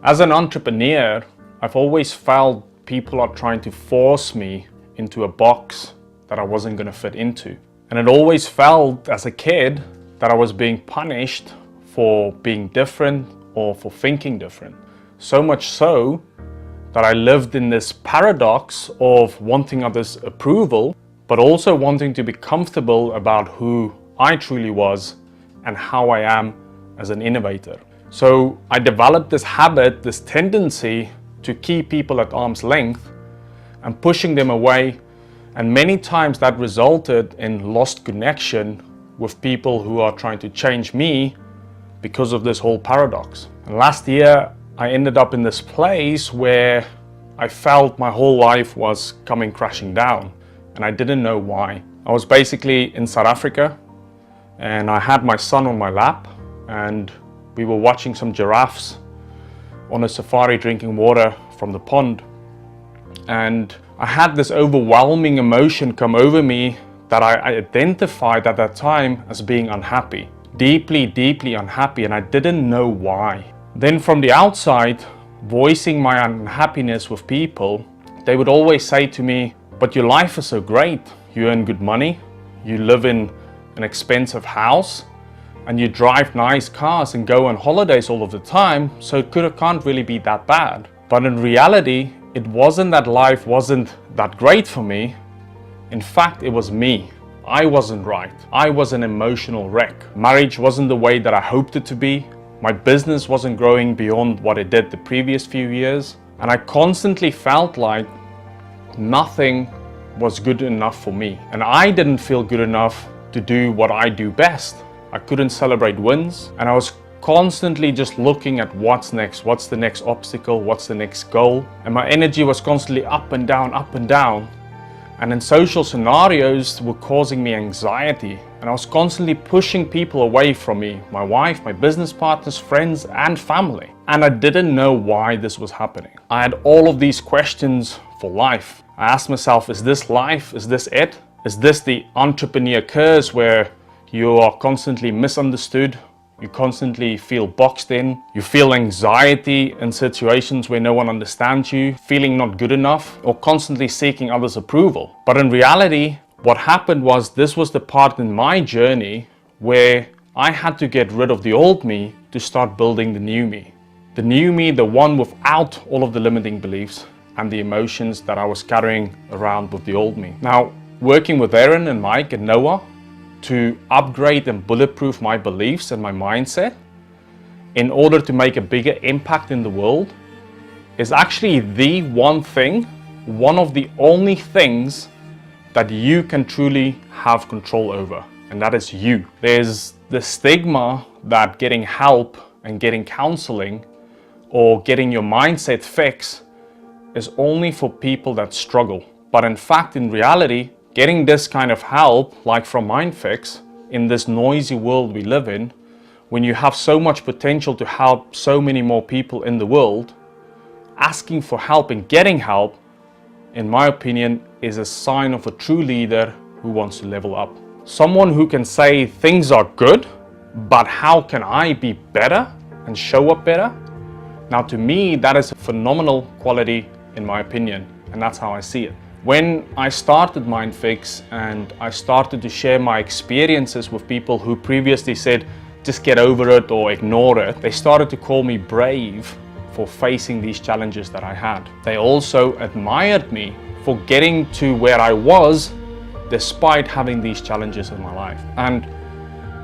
As an entrepreneur, I've always felt people are trying to force me into a box that I wasn't going to fit into. And it always felt as a kid that I was being punished for being different or for thinking different. So much so that I lived in this paradox of wanting others' approval, but also wanting to be comfortable about who I truly was and how I am as an innovator. So I developed this habit, this tendency to keep people at arm's length and pushing them away. And many times that resulted in lost connection with people who are trying to change me because of this whole paradox. And last year, I ended up in this place where I felt my whole life was coming crashing down and I didn't know why. I was basically in South Africa and I had my son on my lap and we were watching some giraffes on a safari drinking water from the pond. And I had this overwhelming emotion come over me that I identified at that time as being unhappy. Deeply, deeply unhappy, and I didn't know why. Then from the outside, voicing my unhappiness with people, they would always say to me, "But your life is so great. You earn good money, you live in an expensive house, and you drive nice cars and go on holidays all of the time, so it can't really be that bad." But in reality, it wasn't that life wasn't that great for me. In fact, it was me. I wasn't right. I was an emotional wreck. Marriage wasn't the way that I hoped it to be. My business wasn't growing beyond what it did the previous few years. And I constantly felt like nothing was good enough for me. And I didn't feel good enough to do what I do best. I couldn't celebrate wins, and I was constantly just looking at what's next, what's the next obstacle, what's the next goal, and my energy was constantly up and down, and in social scenarios were causing me anxiety, and I was constantly pushing people away from me, my wife, my business partners, friends, and family, and I didn't know why this was happening. I had all of these questions for life. I asked myself, is this life? Is this it? Is this the entrepreneur curse where you are constantly misunderstood, you constantly feel boxed in, you feel anxiety in situations where no one understands you, feeling not good enough, or constantly seeking others' approval? But in reality, what happened was this was the part in my journey where I had to get rid of the old me to start building the new me. The new me, the one without all of the limiting beliefs and the emotions that I was carrying around with the old me. Now, working with Aaron and Mike and Noah, to upgrade and bulletproof my beliefs and my mindset in order to make a bigger impact in the world is actually the one thing, one of the only things that you can truly have control over, and that is you. There's the stigma that getting help and getting counseling or getting your mindset fixed is only for people that struggle. But in fact, in reality, getting this kind of help, like from MindFix, in this noisy world we live in, when you have so much potential to help so many more people in the world, asking for help and getting help, in my opinion, is a sign of a true leader who wants to level up. Someone who can say things are good, but how can I be better and show up better? Now, to me, that is a phenomenal quality in my opinion, and that's how I see it. When I started MindFix and I started to share my experiences with people who previously said, just get over it or ignore it, they started to call me brave for facing these challenges that I had. They also admired me for getting to where I was despite having these challenges in my life. And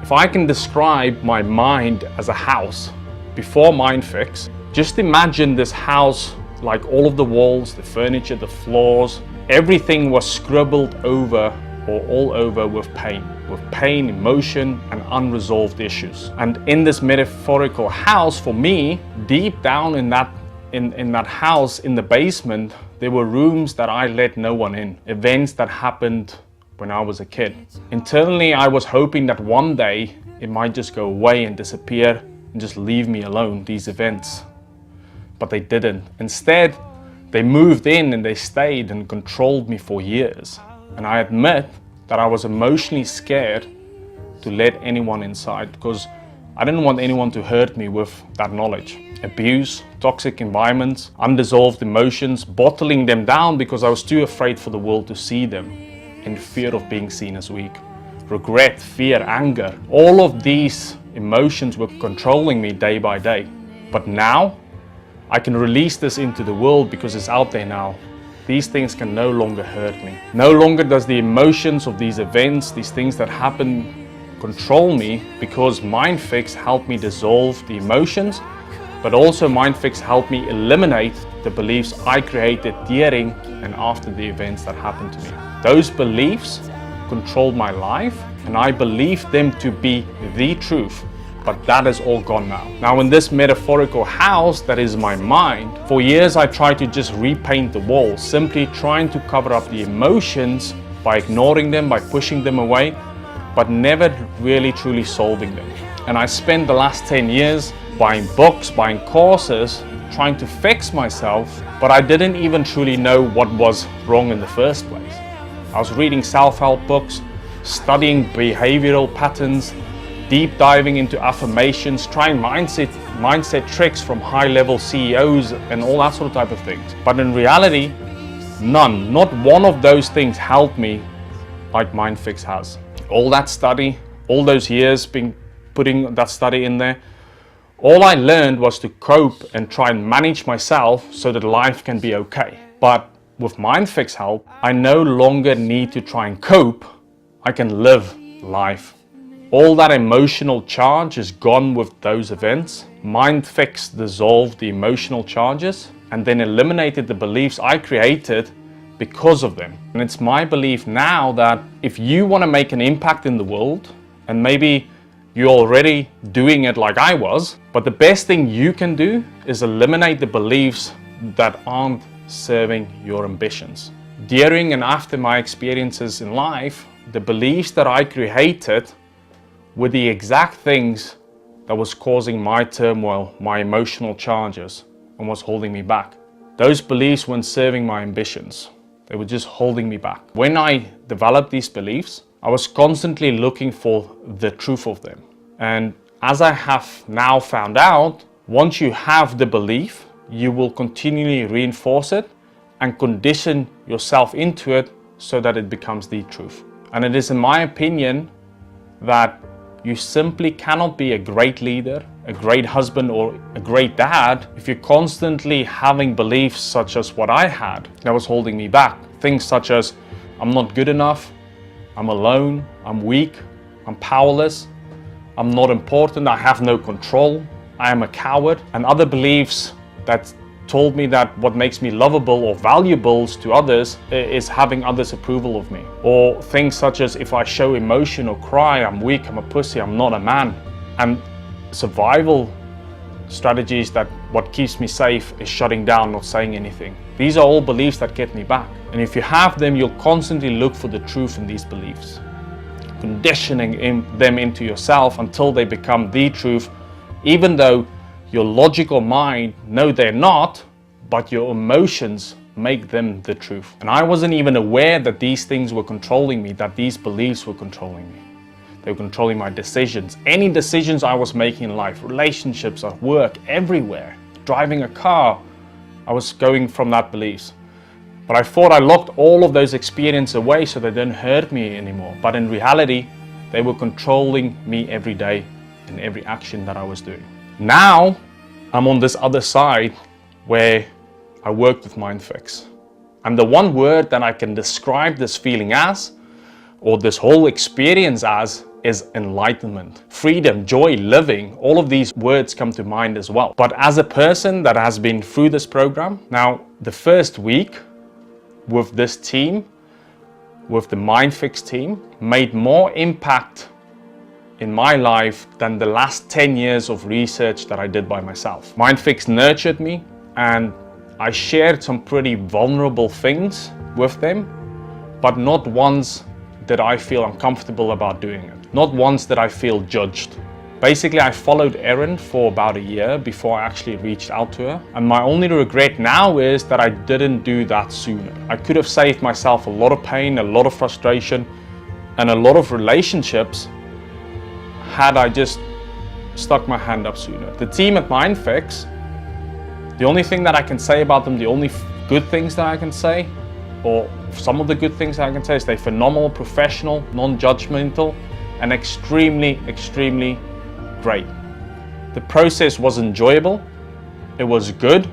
if I can describe my mind as a house before MindFix, just imagine this house like all of the walls, the furniture, the floors, everything was scribbled over or all over with pain, emotion, and unresolved issues. And in this metaphorical house, for me, deep down in that house, in the basement, there were rooms that I let no one in, events that happened when I was a kid. Internally, I was hoping that one day it might just go away and disappear and just leave me alone, these events. But they didn't. Instead, they moved in and they stayed and controlled me for years. And I admit that I was emotionally scared to let anyone inside, because I didn't want anyone to hurt me with that knowledge. Abuse, toxic environments, unresolved emotions, bottling them down because I was too afraid for the world to see them, in fear of being seen as weak. Regret, fear, anger, all of these emotions were controlling me day by day. But now, I can release this into the world because it's out there now. These things can no longer hurt me. No longer does the emotions of these events, these things that happen, control me, because MindFix helped me dissolve the emotions, but also MindFix helped me eliminate the beliefs I created during and after the events that happened to me. Those beliefs controlled my life, and I believed them to be the truth. But that is all gone now. Now in this metaphorical house that is my mind, for years I tried to just repaint the walls, simply trying to cover up the emotions by ignoring them, by pushing them away, but never really truly solving them. And I spent the last 10 years buying books, buying courses, trying to fix myself, but I didn't even truly know what was wrong in the first place. I was reading self-help books, studying behavioral patterns, deep diving into affirmations, trying mindset tricks from high-level CEOs and all that sort of type of things. But in reality, none, not one of those things helped me like MindFix has. All that study, all those years putting that study in there, all I learned was to cope and try and manage myself so that life can be okay. But with MindFix help, I no longer need to try and cope. I can live life. All that emotional charge is gone with those events. MindFix dissolved the emotional charges and then eliminated the beliefs I created because of them. And it's my belief now that if you want to make an impact in the world, and maybe you're already doing it like I was, but the best thing you can do is eliminate the beliefs that aren't serving your ambitions. During and after my experiences in life, the beliefs that I created were the exact things that was causing my turmoil, my emotional charges, and was holding me back. Those beliefs weren't serving my ambitions. They were just holding me back. When I developed these beliefs, I was constantly looking for the truth of them. And as I have now found out, once you have the belief, you will continually reinforce it and condition yourself into it so that it becomes the truth. And it is in my opinion that you simply cannot be a great leader, a great husband, or a great dad if you're constantly having beliefs such as what I had that was holding me back. Things such as, I'm not good enough, I'm alone, I'm weak, I'm powerless, I'm not important, I have no control, I am a coward, and other beliefs that told me that what makes me lovable or valuable to others is having others' approval of me. Or things such as, if I show emotion or cry, I'm weak, I'm a pussy, I'm not a man. And survival strategies that what keeps me safe is shutting down, not saying anything. These are all beliefs that get me back. And if you have them, you'll constantly look for the truth in these beliefs, conditioning them into yourself until they become the truth, even though your logical mind knows they're not, but your emotions make them the truth. And I wasn't even aware that these things were controlling me, that these beliefs were controlling me. They were controlling my decisions. Any decisions I was making in life, relationships, at work, everywhere, driving a car, I was going from that beliefs. But I thought I locked all of those experiences away so they didn't hurt me anymore. But in reality, they were controlling me every day in every action that I was doing. Now, I'm on this other side where I work with MindFix. And the one word that I can describe this feeling as, or this whole experience as, is enlightenment. Freedom, joy, living, all of these words come to mind as well. But as a person that has been through this program, now the first week with this team, with the MindFix team, made more impact in my life than the last 10 years of research that I did by myself. MindFix nurtured me, and I shared some pretty vulnerable things with them, but not once did I feel uncomfortable about doing it. Not once did I feel judged. Basically, I followed Erin for about a year before I actually reached out to her. And my only regret now is that I didn't do that sooner. I could have saved myself a lot of pain, a lot of frustration, and a lot of relationships had I just stuck my hand up sooner. The team at MindFix, the only thing that I can say about them, the only good things that I can say, or some of the good things that I can say, is they're phenomenal, professional, non-judgmental, and extremely, extremely great. The process was enjoyable, it was good,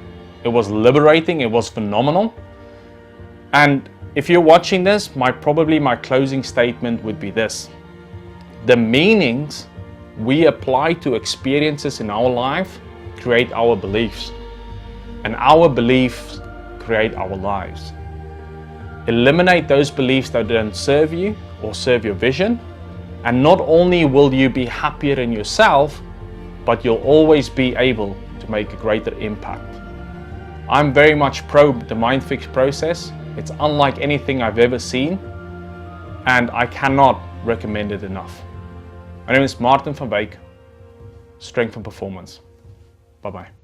it was liberating, it was phenomenal. And if you're watching this, probably my closing statement would be this: the meanings we apply to experiences in our life create our beliefs, and our beliefs create our lives. Eliminate those beliefs that don't serve you or serve your vision, and not only will you be happier in yourself, but you'll always be able to make a greater impact. I'm very much pro the MindFix process. It's unlike anything I've ever seen, and I cannot recommend it enough. My name is Maarten van Wyk, Strength and Performance. Bye-bye.